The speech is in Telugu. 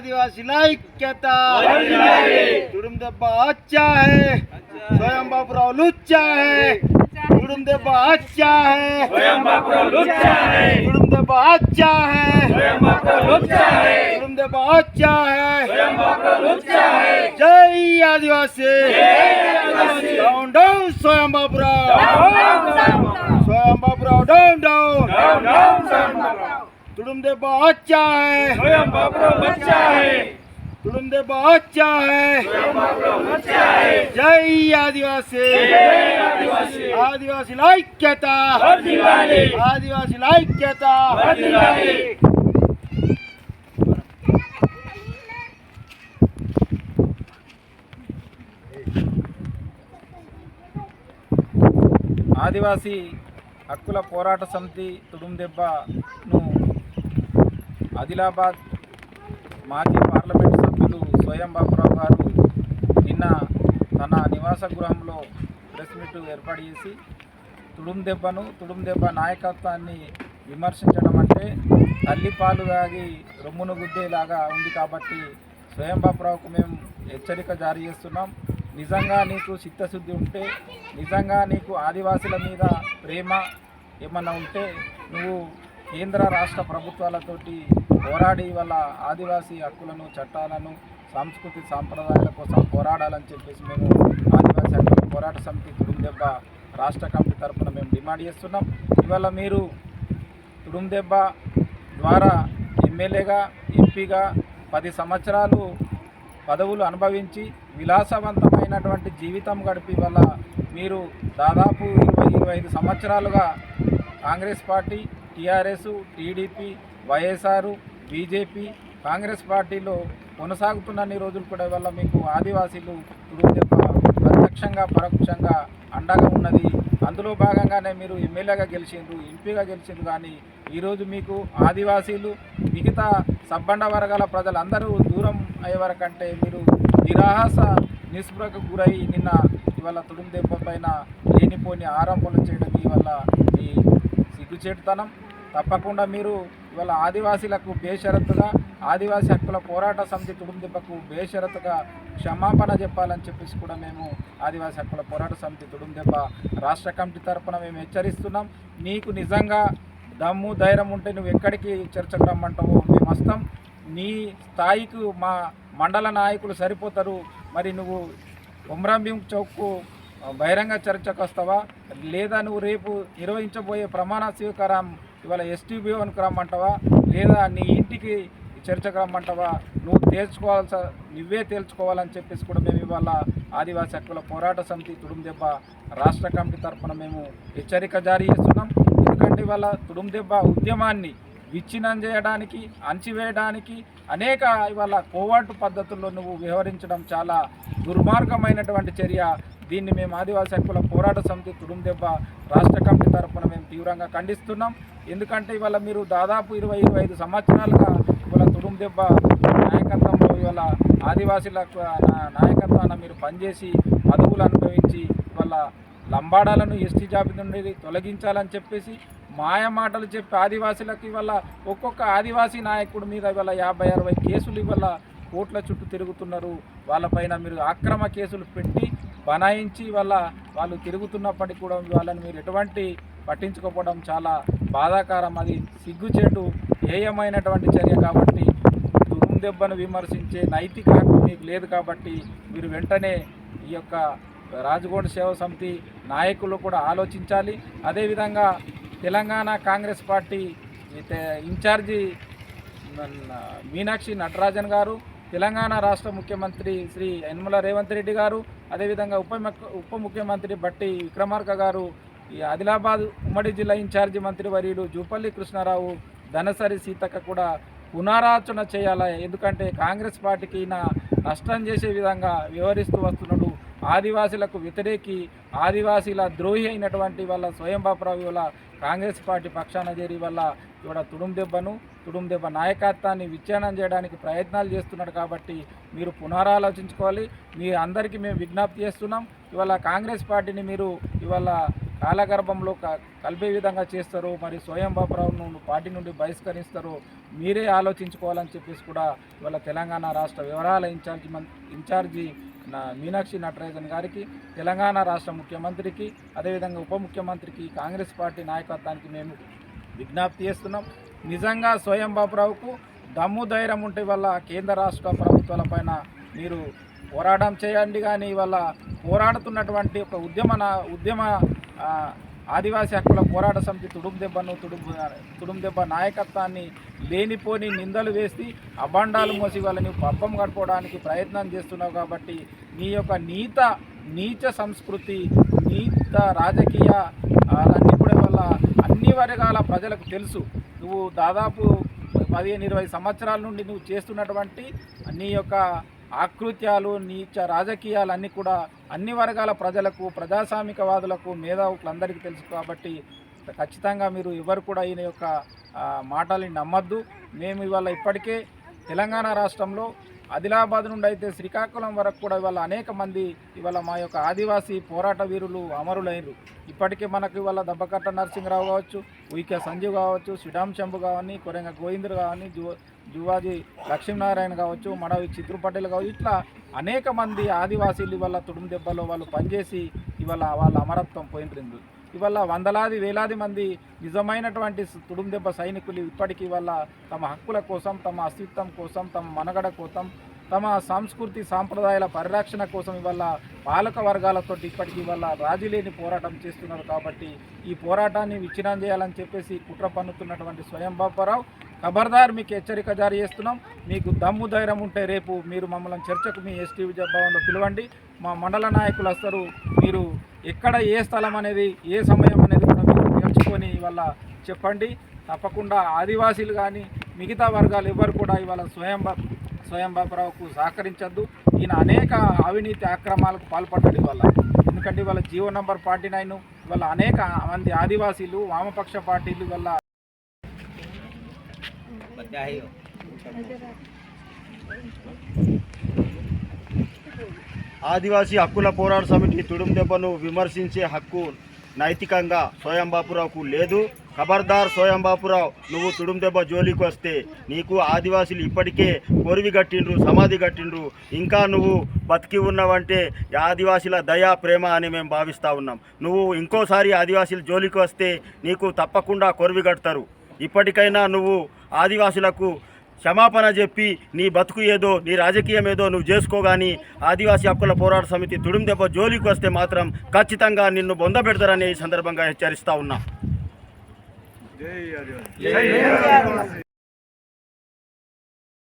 आदिवासी ऐक्यता तुडुम दెబ్బ अच्छा है स्वयं बाबूराव लुच्चा है तुडुम दెబ్బ अच्छा है स्वयं बाबूराव लुच्चा है तुडुम दెబ్బ अच्छा है स्वयं बाबूराव लुच्चा है तुडुम दెబ్బ अच्छा है स्वयं बाबूराव लुच्चा है जय आदिवासी डाउन डाउन स्वयं बाबूराव डाउन डाउन स्वयं बाबूराव तुडुम दెబ్బ अच्छा है स्वयं बाबूराव लुच्चा है तुडुम दెబ్బ अच्छा है स्वयं बाबूराव लुच्चा है जय आदिवासी आदिवासी ऐक्यता आदिवासी ऐक्यता ఆదివాసీ హక్కుల పోరాట సమితి తుడుం దెబ్బను ఆదిలాబాద్ మాజీ పార్లమెంటు సభ్యులు స్వయం బాబురావు గారు నిన్న తన నివాస గృహంలో ప్రెస్ మీట్ ఏర్పాటు చేసి తుడుం దెబ్బ నాయకత్వాన్ని విమర్శించడం అంటే తల్లిపాలు తాగి రొమ్మును గుద్దేలాగా ఉంది కాబట్టి స్వయం బాబురావుకు మేము హెచ్చరిక జారీ చేస్తున్నాం. నిజంగా నీకు చిత్తశుద్ధి ఉంటే, నిజంగా నీకు ఆదివాసుల మీద ప్రేమ ఏమన్నా ఉంటే నువ్వు కేంద్ర రాష్ట్ర ప్రభుత్వాలతోటి పోరాడి వాళ్ళ ఆదివాసీ హక్కులను, చట్టాలను, సంస్కృతి సాంప్రదాయాల కోసం పోరాడాలని చెప్పేసి మేము ఆదివాసీ హక్కుల పోరాట సమితి తుడుం దెబ్బ రాష్ట్ర కమిటీ తరఫున మేము డిమాండ్ చేస్తున్నాం. ఇవాళ మీరు తుడుం దెబ్బ ద్వారా ఎమ్మెల్యేగా, ఎంపీగా 10 సంవత్సరాలు పదవులు అనుభవించి విలాసవంతమైనటువంటి జీవితం గడిపి వల్ల మీరు దాదాపు 20-25 సంవత్సరాలుగా Congress party, TRS, TDP, YSR, BJP, Congress పార్టీలో కొనసాగుతున్న రోజులు కూడా వల్ల మీకు ఆదివాసీలు తుడుం దెబ్బ ప్రత్యక్షంగా పరోక్షంగా అండగా ఉన్నది. అందులో భాగంగానే మీరు ఎమ్మెల్యేగా గెలిచిండ్రు, ఎంపీగా గెలిచిండ్రు. కానీ ఈరోజు మీకు ఆదివాసీలు మిగతా సబ్బండ వర్గాల ప్రజలందరూ దూరం అయ్యే వరకంటే మీరు నిరాహాస నిస్పృహకు గురై నిన్న ఇవాళ తుడుం దెబ్బ పైన లేనిపోని ఆరోపణలు చేయడం ఇవాళ ఈ సిగ్గుచేటుతనం. తప్పకుండా మీరు ఇవాళ ఆదివాసీలకు బేషరతుగా, ఆదివాసీ హక్కుల పోరాట సమితి తుడుం దెబ్బకు బేషరతుగా క్షమాపణ చెప్పాలని చెప్పేసి కూడా మేము ఆదివాసీ హక్కుల పోరాట సమితి తుడుం దెబ్బ రాష్ట్ర కమిటీ తరఫున మేము హెచ్చరిస్తున్నాం. నీకు నిజంగా దమ్ము ధైర్యం ఉంటే నువ్వు ఎక్కడికి చర్చకు రమ్మంటావో మేము వస్తాం. నీ స్థాయికి మా మండల నాయకులు సరిపోతారు. మరి నువ్వు కొమ్రంభీం చౌక్కు బహిరంగ చర్చకు వస్తావా, లేదా నువ్వు రేపు నిర్వహించబోయే ప్రమాణ స్వీకారం ఇవాళ ఎస్టీబీఓనికి రమ్మంటావా, లేదా నీ ఇంటికి చర్చకు రమ్మంటావా? నువ్వే తేల్చుకోవాలని చెప్పేసి కూడా మేము ఇవాళ ఆదివాసీ హక్కుల పోరాట సమితి తుడుం దెబ్బ రాష్ట్ర కమిటీ తరఫున మేము హెచ్చరిక జారీ చేస్తున్నాం. ఎందుకంటే ఇవాళ తుడుం దెబ్బ ఉద్యమాన్ని విచ్ఛిన్నం చేయడానికి, అణచివేయడానికి అనేక ఇవాళ కోవాటు పద్ధతుల్లో నువ్వు వ్యవహరించడం చాలా దుర్మార్గమైనటువంటి చర్య. దీన్ని మేము ఆదివాసీ హక్కుల పోరాట సమితి తుడుం దెబ్బ రాష్ట్ర కమిటీ తరఫున మేము తీవ్రంగా ఖండిస్తున్నాం. ఎందుకంటే ఇవాళ మీరు దాదాపు 20-25 సంవత్సరాలుగా ఇవాళ తుడుం దెబ్బ నాయకత్వంలో ఇవాళ ఆదివాసీల నాయకత్వాన్ని మీరు పనిచేసి పదవులు అనుభవించి ఇవాళ లంబాడాలను ఎస్టీ జాబితా నుండి తొలగించాలని చెప్పేసి మాయ మాటలు చెప్పి ఆదివాసీలకు ఇవాళ ఒక్కొక్క ఆదివాసీ నాయకుడి మీద ఇవాళ 50-60 కేసులు ఇవాళ కోట్ల చుట్టూ తిరుగుతున్నారు. వాళ్ళపైన మీరు అక్రమ కేసులు పెట్టి బనాయించి వాళ్ళు తిరుగుతున్నప్పటికీ కూడా వాళ్ళని మీరు ఎటువంటి పట్టించుకోవడం చాలా బాధాకరం. అది సిగ్గుచేటు హేయమైనటువంటి చర్య. కాబట్టి తుడుం దెబ్బను విమర్శించే నైతిక హక్కు మీకు లేదు. కాబట్టి మీరు వెంటనే ఈ యొక్క రాజగోండ సేవా సమితి నాయకులు కూడా ఆలోచించాలి. అదేవిధంగా తెలంగాణ కాంగ్రెస్ పార్టీ ఇన్ఛార్జి మీనాక్షి నటరాజన్ గారు, తెలంగాణ రాష్ట్ర ముఖ్యమంత్రి శ్రీ యనమల రేవంత్ రెడ్డి గారు, అదేవిధంగా ఉప ముఖ్యమంత్రి బట్టి విక్రమార్క గారు, ఈ ఆదిలాబాద్ ఉమ్మడి జిల్లా ఇన్ఛార్జి మంత్రి వర్యులు జూపల్లి కృష్ణారావు, ధనసరి సీతక్క కూడా పునరాలోచన చేయాలి. ఎందుకంటే కాంగ్రెస్ పార్టీకి నష్టం చేసే విధంగా వ్యవహరిస్తూ వస్తున్నాడు. ఆదివాసీలకు వ్యతిరేకి, ఆదివాసీల ద్రోహి అయినటువంటి వాళ్ళ స్వయం బాబురావు వల్ల కాంగ్రెస్ పార్టీ పక్షాన చేరి వల్ల ఇవాళ తుడుం దెబ్బ నాయకత్వాన్ని విచ్ఛిన్నం చేయడానికి ప్రయత్నాలు చేస్తున్నాడు. కాబట్టి మీరు పునరాలోచించుకోవాలి. మీ అందరికీ మేము విజ్ఞప్తి చేస్తున్నాం. ఇవాళ కాంగ్రెస్ పార్టీని మీరు ఇవాళ కాలగర్భంలో కలిపే విధంగా చేస్తారో, మరి స్వయం బాపురావును పార్టీ నుండి బహిష్కరిస్తారో మీరే ఆలోచించుకోవాలని చెప్పేసి కూడా ఇవాళ తెలంగాణ రాష్ట్ర వివరాల ఇన్ఛార్జి మీనాక్షి నటరాజన్ గారికి, తెలంగాణ రాష్ట్ర ముఖ్యమంత్రికి, అదేవిధంగా ఉప ముఖ్యమంత్రికి, కాంగ్రెస్ పార్టీ నాయకత్వానికి మేము విజ్ఞప్తి చేస్తున్నాం. నిజంగా స్వయం బాపురావుకు దమ్ము ధైర్యం ఉంటే వల్ల కేంద్ర రాష్ట్ర ప్రభుత్వాలపైన మీరు పోరాటం చేయండి. కానీ ఇవాళ పోరాడుతున్నటువంటి ఒక ఉద్యమ ఆదివాసీ హక్కుల పోరాట సమితి తుడుం దెబ్బ నాయకత్వాన్ని లేనిపోని నిందలు వేసి అభాండాలు మోసి వాళ్ళని పబ్బం గడపడానికి ప్రయత్నం చేస్తున్నావు. కాబట్టి నీ యొక్క నీచ సంస్కృతి, నీచ రాజకీయ అన్నీ కూడా వల్ల అన్ని వర్గాల ప్రజలకు తెలుసు. నువ్వు దాదాపు 15-20 సంవత్సరాల నుండి నువ్వు చేస్తున్నటువంటి నీ యొక్క ఆకృత్యాలు, నీచ రాజకీయాలు అన్నీ కూడా అన్ని వర్గాల ప్రజలకు, ప్రజాస్వామికవాదులకు, మేధావులందరికీ తెలుసు. కాబట్టి ఖచ్చితంగా మీరు ఎవరు కూడా ఈయన యొక్క మాటల్ని నమ్మద్దు. మేము ఇవాళ ఇప్పటికే తెలంగాణ రాష్ట్రంలో ఆదిలాబాద్ నుండి అయితే శ్రీకాకుళం వరకు కూడా ఇవాళ అనేక మంది ఇవాళ మా యొక్క ఆదివాసీ పోరాట వీరులు అమరులైనరు. ఇప్పటికే మనకు ఇవాళ దబ్బకట్ట నరసింహరావు కావచ్చు, ఉయిక సంజీవ్ కావచ్చు, శ్రీరామ్ శంభు కావని, కొరెంగ గోవిందరు కావని, జువాజీ లక్ష్మీనారాయణ కావచ్చు, మడవి చిత్రు పటేల్ కావచ్చు, ఇట్లా అనేక మంది ఆదివాసీలు ఇవాళ తుడుం దెబ్బలో వాళ్ళు పనిచేసి ఇవాళ వాళ్ళ అమరత్వం పోయింది. ఇవాళ వందలాది వేలాది మంది నిజమైనటువంటి తుడుం దెబ్బ సైనికులు ఇప్పటికీ వాళ్ళ తమ హక్కుల కోసం, తమ అస్తిత్వం కోసం, తమ మనుగడ కోసం, తమ సంస్కృతి సాంప్రదాయాల పరిరక్షణ కోసం ఇవాళ పాలక వర్గాలతో ఇప్పటికీ ఇవాళ రాజీ లేని పోరాటం చేస్తున్నారు. కాబట్టి ఈ పోరాటాన్ని విచ్ఛిన్నం చేయాలని చెప్పేసి కుట్ర పన్నుతున్నటువంటి స్వయం బాపురావు ఖబర్దార్, మీకు హెచ్చరిక జారీ చేస్తున్నాం. మీకు దమ్ము ధైర్యం ఉంటే రేపు మీరు మమ్మల్ని చర్చకు మీ ఎస్టీ భవన్లో పిలవండి. మా మండల నాయకులు వస్తారు. మీరు ఎక్కడ ఏ స్థలం అనేది, ఏ సమయం అనేది కూడా మీరు తెలుసుకొని ఇవాళ చెప్పండి. తప్పకుండా ఆదివాసీలు కానీ మిగతా వర్గాలు ఎవరు కూడా ఇవాళ స్వయం బాపురావుకు సహకరించద్దు. ఈయన అనేక అవినీతి అక్రమాలకు పాల్పడ్డాడు ఇవాళ. ఎందుకంటే ఇవాళ జీవో నంబర్ 49 ఇవాళ అనేక మంది ఆదివాసీలు, వామపక్ష పార్టీలు వల్ల ఆదివాసీ హక్కుల పోరాట సమితి తుడుం దెబ్బను విమర్శించే హక్కు నైతికంగా స్వయం బాపురావుకు లేదు. ఖబర్దార్ స్వయం బాపురావు, నువ్వు తుడుం దెబ్బ జోలికి వస్తే నీకు ఆదివాసీలు ఇప్పటికే కొరివి కట్టిండ్రు, సమాధి కట్టిండ్రు. ఇంకా నువ్వు బతికి ఉన్నావంటే ఆదివాసీల దయా ప్రేమ అని మేము భావిస్తూ ఉన్నాం. నువ్వు ఇంకోసారి ఆదివాసీల జోలికి వస్తే నీకు తప్పకుండా కొరివి కడతారు. ఇప్పటికైనా నువ్వు ఆదివాసులకు క్షమాపణ చెప్పి నీ బతుకు ఏదో, నీ రాజకీయం ఏదో నువ్వు చేసుకోగాని ఆదివాసీ హక్కుల పోరాట సమితి తుడుం దెబ్బ జోలికి వస్తే మాత్రం ఖచ్చితంగా నిన్ను బొందపెడతారని ఈ సందర్భంగా హెచ్చరిస్తా ఉన్నా.